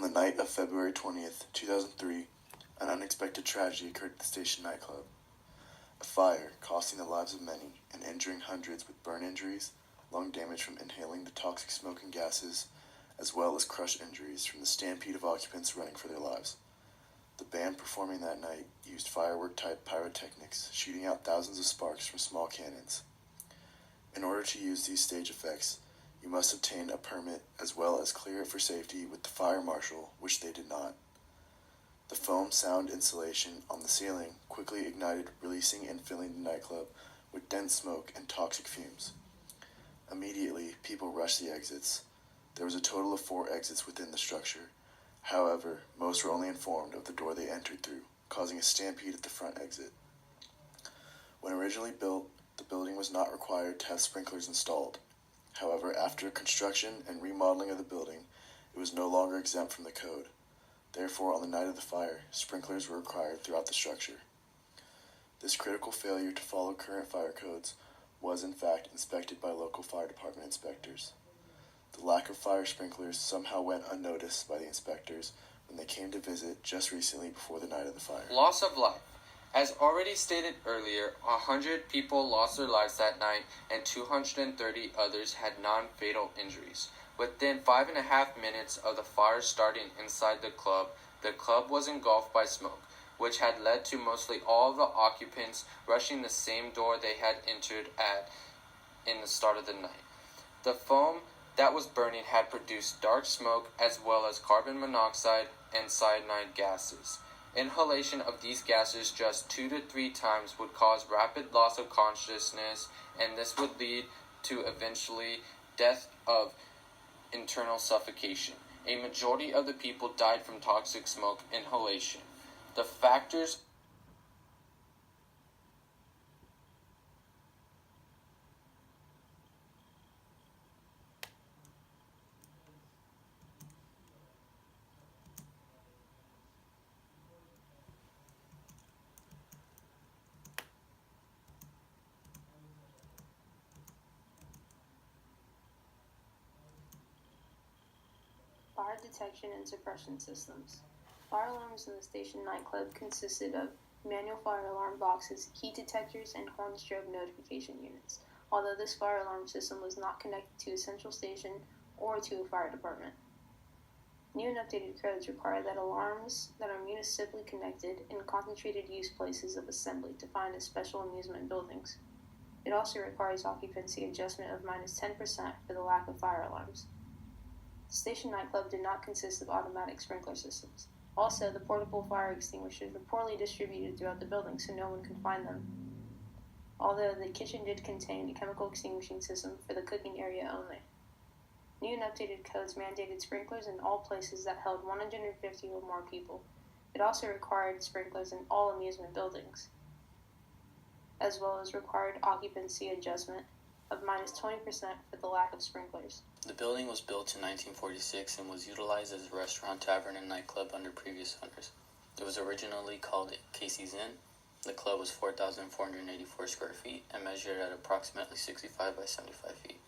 On the night of February 20th, 2003, an unexpected tragedy occurred at the station nightclub. A fire, costing the lives of many and injuring hundreds with burn injuries, lung damage from inhaling the toxic smoke and gases, as well as crush injuries from the stampede of occupants running for their lives. The band performing that night used firework-type pyrotechnics, shooting out thousands of sparks from small cannons. In order to use these stage effects, you must obtain a permit as well as clear it for safety with the fire marshal, which they did not. The foam sound insulation on the ceiling quickly ignited, releasing and filling the nightclub with dense smoke and toxic fumes. Immediately, people rushed the exits. There was a total of 4 exits within the structure. However, most were only informed of the door they entered through, causing a stampede at the front exit. When originally built, the building was not required to have sprinklers installed. However, after construction and remodeling of the building, it was no longer exempt from the code. Therefore, on the night of the fire, sprinklers were required throughout the structure. This critical failure to follow current fire codes was in fact inspected by local fire department inspectors. The lack of fire sprinklers somehow went unnoticed by the inspectors when they came to visit just recently before the night of the fire. Loss of life. As already stated earlier, 100 people lost their lives that night and 230 others had non-fatal injuries. Within 5.5 minutes of the fire starting inside the club was engulfed by smoke, which had led to mostly all the occupants rushing the same door they had entered at in the start of the night. The foam that was burning had produced dark smoke as well as carbon monoxide and cyanide gases. Inhalation of these gases just 2 to 3 times would cause rapid loss of consciousness, and this would lead to eventually death of internal suffocation. A majority of the people died from toxic smoke inhalation. The factors Fire detection and suppression systems. Fire alarms in the station nightclub consisted of manual fire alarm boxes, heat detectors, and horn strobe notification units, although this fire alarm system was not connected to a central station or to a fire department. New and updated codes require that alarms that are municipally connected in concentrated use places of assembly defined as special amusement buildings. It also requires occupancy adjustment of -10% for the lack of fire alarms. The station nightclub did not consist of automatic sprinkler systems. Also, the portable fire extinguishers were poorly distributed throughout the building, so no one could find them. Although the kitchen did contain a chemical extinguishing system for the cooking area only. New and updated codes mandated sprinklers in all places that held 150 or more people. It also required sprinklers in all amusement buildings, as well as required occupancy adjustment of -20% for the lack of sprinklers. The building was built in 1946 and was utilized as a restaurant, tavern, and nightclub under previous owners. It was originally called Casey's Inn. The club was 4,484 square feet and measured at approximately 65 by 75 feet.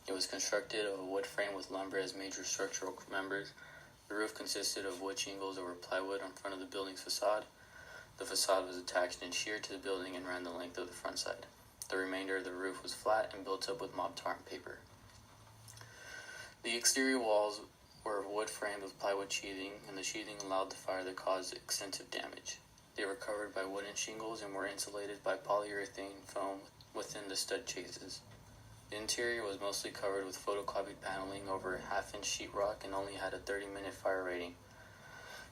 It was constructed of a wood frame with lumber as major structural members. The roof consisted of wood shingles over plywood on front of the building's facade. The facade was attached and sheared to the building and ran the length of the front side. The remainder of the roof was flat and built up with mob tar and paper. The exterior walls were wood framed with plywood sheathing, and the sheathing allowed the fire that caused extensive damage. They were covered by wooden shingles and were insulated by polyurethane foam within the stud chases. The interior was mostly covered with photocopied paneling over a half-inch sheetrock and only had a 30-minute fire rating.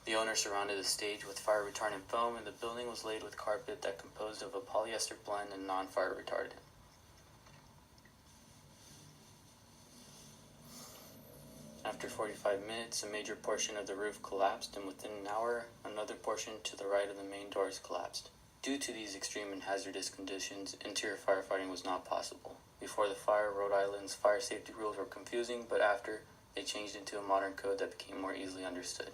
The owner surrounded the stage with fire-retardant foam, and the building was laid with carpet that composed of a polyester blend and non-fire retardant. After 45 minutes, a major portion of the roof collapsed, and within an hour, another portion to the right of the main doors collapsed. Due to these extreme and hazardous conditions, interior firefighting was not possible. Before the fire, Rhode Island's fire safety rules were confusing, but after, they changed into a modern code that became more easily understood.